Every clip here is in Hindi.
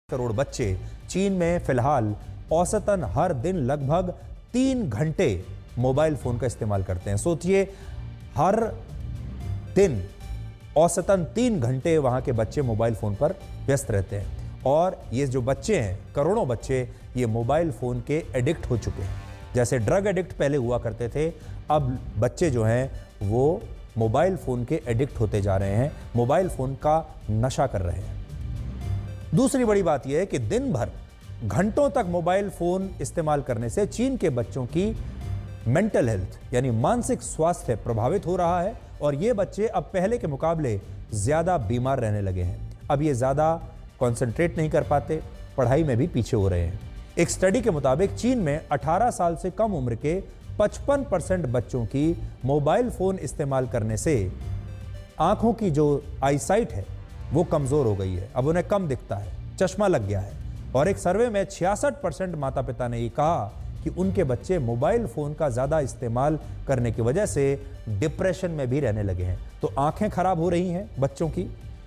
करोड़ बच्चे चीन में फिलहाल औसतन हर दिन लगभग 3 घंटे मोबाइल फोन का इस्तेमाल करते हैं। सोचिए, हर दिन औसतन 3 घंटे वहां के बच्चे मोबाइल फोन पर व्यस्त रहते हैं। और ये जो बच्चे हैं, करोड़ों बच्चे, ये मोबाइल फोन के एडिक्ट हो चुके हैं। जैसे ड्रग एडिक्ट पहले हुआ करते थे, अब बच्चे जो हैं वो मोबाइल फोन के एडिक्ट होते जा रहे हैं, मोबाइल फोन का नशा कर रहे हैं। दूसरी बड़ी बात यह है कि दिन भर घंटों तक मोबाइल फोन इस्तेमाल करने से चीन के बच्चों की मेंटल हेल्थ यानी मानसिक स्वास्थ्य प्रभावित हो रहा है और ये बच्चे अब पहले के मुकाबले ज्यादा बीमार रहने लगे हैं। अब ये ज्यादा कंसंट्रेट नहीं कर पाते, पढ़ाई में भी पीछे हो रहे हैं। एक स्टडी के मुताबिक चीन में 18 साल से कम उम्र के 55% बच्चों की मोबाइल फोन इस्तेमाल करने से आंखों की जो आईसाइट है वो कमजोर हो गई है। अब उन्हें कम दिखता है, चश्मा लग गया है। और एक सर्वे में 66% माता पिता ने ये कहा कि उनके बच्चे मोबाइल फोन का ज्यादा इस्तेमाल करने की वजह से डिप्रेशन में भी रहने लगे हैं। तो आंखें खराब हो रही हैं बच्चों की,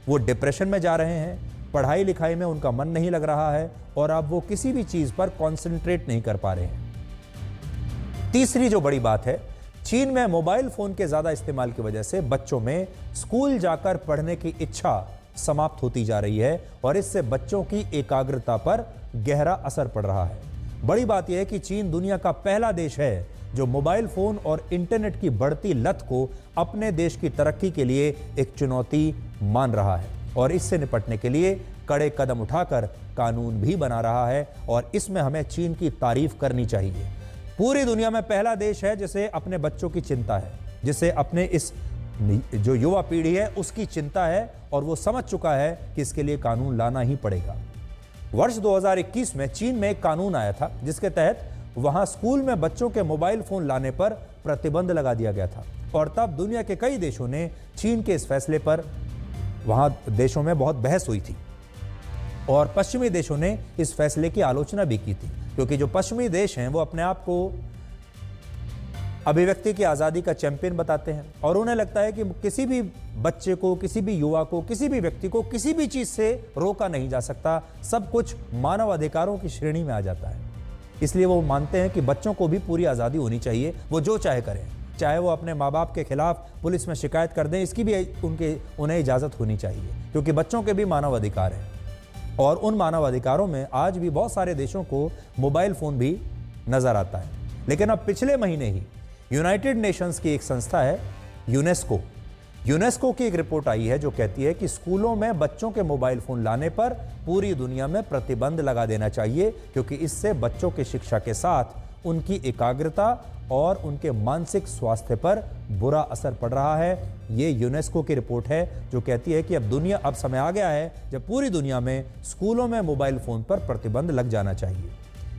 वो डिप्रेशन में जा रहे हैं, पढ़ाई लिखाई में उनका मन नहीं लग रहा है और अब वो किसी भी चीज पर कॉन्सेंट्रेट नहीं कर पा रहे हैं। तीसरी जो बड़ी बात है, चीन में मोबाइल फोन के ज्यादा इस्तेमाल की वजह से बच्चों में स्कूल जाकर पढ़ने की इच्छा समाप्त होती जा रही है और इससे बच्चों की एकाग्रता पर गहरा असर पड़ रहा है। बड़ी बात यह है कि चीन दुनिया का पहला देश है जो मोबाइल फोन और इंटरनेट की बढ़ती लत को अपने देश की तरक्की के लिए एक चुनौती मान रहा है और इससे निपटने के लिए कड़े कदम उठाकर कानून भी बना रहा है और इसमें हमें चीन की तारीफ करनी चाहिए। पूरी दुनिया में पहला देश है जिसे अपने बच्चों की चिंता है, जिसे अपने इस जो युवा पीढ़ी है उसकी चिंता है और वो समझ चुका है कि इसके लिए कानून लाना ही पड़ेगा। वर्ष 2021 में चीन में एक कानून आया था जिसके तहत वहां स्कूल में बच्चों के मोबाइल फोन लाने पर प्रतिबंध लगा दिया गया था और तब दुनिया के कई देशों ने चीन के इस फैसले पर, वहां देशों में बहुत बहस हुई थी और पश्चिमी देशों ने इस फैसले की आलोचना भी की थी, क्योंकि जो पश्चिमी देश हैं वो अपने आप को अभिव्यक्ति की आज़ादी का चैंपियन बताते हैं और उन्हें लगता है कि किसी भी बच्चे को, किसी भी युवा को, किसी भी व्यक्ति को किसी भी चीज़ से रोका नहीं जा सकता, सब कुछ मानव अधिकारों की श्रेणी में आ जाता है। इसलिए वो मानते हैं कि बच्चों को भी पूरी आज़ादी होनी चाहिए, वो जो चाहे करें, चाहे वो अपने माँ बाप के खिलाफ पुलिस में शिकायत कर दें, इसकी भी उन्हें इजाज़त होनी चाहिए, क्योंकि बच्चों के भी मानव अधिकार हैं। और उन मानव अधिकारों में आज भी बहुत सारे देशों को मोबाइल फ़ोन भी नज़र आता है। लेकिन अब पिछले महीने ही यूनाइटेड नेशंस की एक संस्था है यूनेस्को की एक रिपोर्ट आई है जो कहती है कि स्कूलों में बच्चों के मोबाइल फोन लाने पर पूरी दुनिया में प्रतिबंध लगा देना चाहिए, क्योंकि इससे बच्चों की शिक्षा के साथ उनकी एकाग्रता और उनके मानसिक स्वास्थ्य पर बुरा असर पड़ रहा है। ये यूनेस्को की रिपोर्ट है जो कहती है कि अब समय आ गया है जब पूरी दुनिया में स्कूलों में मोबाइल फोन पर प्रतिबंध लग जाना चाहिए।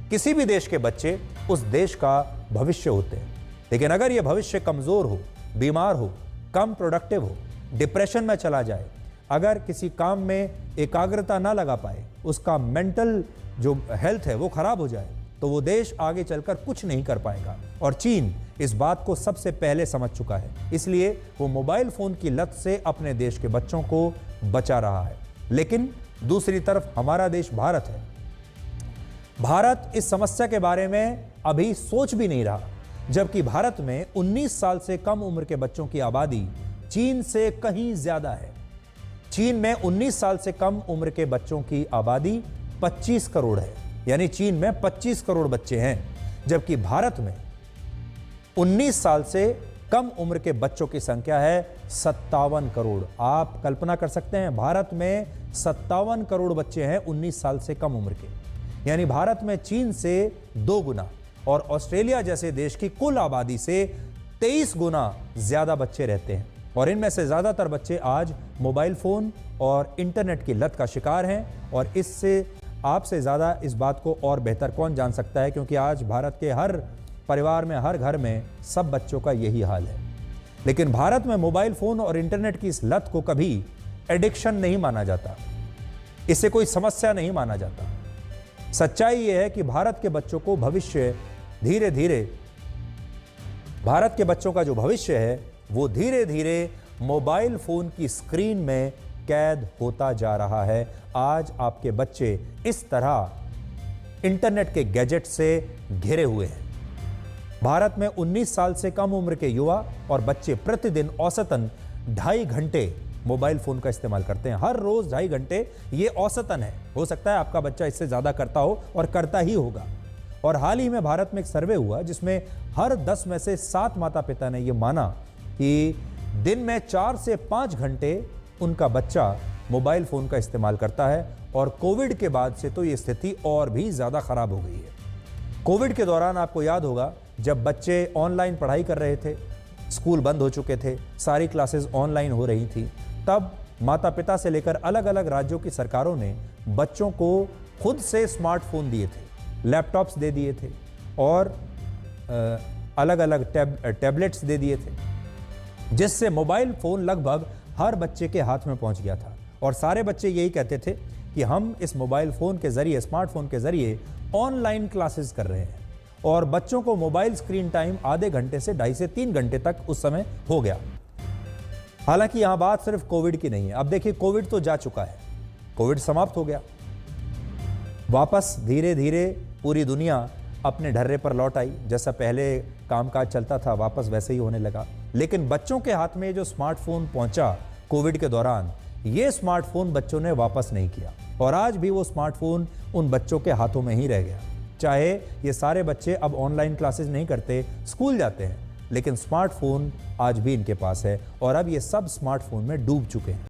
किसी भी देश के बच्चे उस देश का भविष्य होते हैं, लेकिन अगर यह भविष्य कमजोर हो, बीमार हो, कम प्रोडक्टिव हो, डिप्रेशन में चला जाए, अगर किसी काम में एकाग्रता ना लगा पाए, उसका मेंटल जो हेल्थ है वो खराब हो जाए, तो वो देश आगे चलकर कुछ नहीं कर पाएगा। और चीन इस बात को सबसे पहले समझ चुका है, इसलिए वो मोबाइल फोन की लत से अपने देश के बच्चों को बचा रहा है। लेकिन दूसरी तरफ हमारा देश भारत है। भारत इस समस्या के बारे में अभी सोच भी नहीं रहा, जबकि भारत में 19 साल से कम उम्र के बच्चों की आबादी चीन से कहीं ज्यादा है। चीन में 19 साल से कम उम्र के बच्चों की आबादी 25 करोड़ है, यानी चीन में 25 करोड़ बच्चे हैं, जबकि भारत में 19 साल से कम उम्र के बच्चों की संख्या है 57 करोड़। आप कल्पना कर सकते हैं, भारत में 57 करोड़ बच्चे हैं 19 साल से कम उम्र के, यानी भारत में चीन से 2 गुना और ऑस्ट्रेलिया जैसे देश की कुल आबादी से 23 गुना ज्यादा बच्चे रहते हैं। और इनमें से ज्यादातर बच्चे आज मोबाइल फोन और इंटरनेट की लत का शिकार हैं और इससे आपसे ज्यादा इस बात को और बेहतर कौन जान सकता है, क्योंकि आज भारत के हर परिवार में, हर घर में सब बच्चों का यही हाल है। लेकिन भारत में मोबाइल फोन और इंटरनेट की इस लत को कभी एडिक्शन नहीं माना जाता, इसे कोई समस्या नहीं माना जाता। सच्चाई यह है कि भारत के बच्चों को भविष्य धीरे धीरे, भारत के बच्चों का जो भविष्य है वो धीरे धीरे मोबाइल फोन की स्क्रीन में कैद होता जा रहा है। आज आपके बच्चे इस तरह इंटरनेट के गैजेट से घिरे हुए हैं। भारत में 19 साल से कम उम्र के युवा और बच्चे प्रतिदिन औसतन 2.5 घंटे मोबाइल फोन का इस्तेमाल करते हैं। हर रोज 2.5 घंटे, ये औसतन है। हो सकता है आपका बच्चा इससे ज्यादा करता हो और करता ही होगा। और हाल ही में भारत में एक सर्वे हुआ जिसमें हर 10 में से 7 माता पिता ने यह माना कि दिन में 4 से 5 घंटे उनका बच्चा मोबाइल फोन का इस्तेमाल करता है। और कोविड के बाद से तो ये स्थिति और भी ज्यादा खराब हो गई है। कोविड के दौरान आपको याद होगा जब बच्चे ऑनलाइन पढ़ाई कर रहे थे, स्कूल बंद हो चुके थे, सारी क्लासेस ऑनलाइन हो रही थी, तब माता पिता से लेकर अलग अलग राज्यों की सरकारों ने बच्चों को खुद से स्मार्टफोन दिए थे, लैपटॉप्स दे दिए थे और अलग अलग टैबलेट्स दे दिए थे, जिससे मोबाइल फोन लगभग हर बच्चे के हाथ में पहुंच गया था। और सारे बच्चे यही कहते थे कि हम इस मोबाइल फोन के जरिए, स्मार्टफोन के जरिए ऑनलाइन क्लासेस कर रहे हैं। और बच्चों को मोबाइल स्क्रीन टाइम आधे घंटे से 2.5 से 3 घंटे तक उस समय हो गया। हालांकि यहां बात सिर्फ कोविड की नहीं है। अब देखिए, कोविड तो जा चुका है, कोविड समाप्त हो गया, वापस धीरे धीरे पूरी दुनिया अपने ढर्रे पर लौट आई। जैसा पहले कामकाज चलता था वापस वैसे ही होने लगा। लेकिन बच्चों के हाथ में जो स्मार्टफोन पहुंचा कोविड के दौरान, ये स्मार्टफोन बच्चों ने वापस नहीं किया और आज भी वो स्मार्टफोन उन बच्चों के हाथों में ही रह गया। चाहे ये सारे बच्चे अब ऑनलाइन क्लासेस नहीं करते, स्कूल जाते हैं, लेकिन स्मार्टफोन आज भी इनके पास है और अब ये सब स्मार्टफोन में डूब चुके हैं।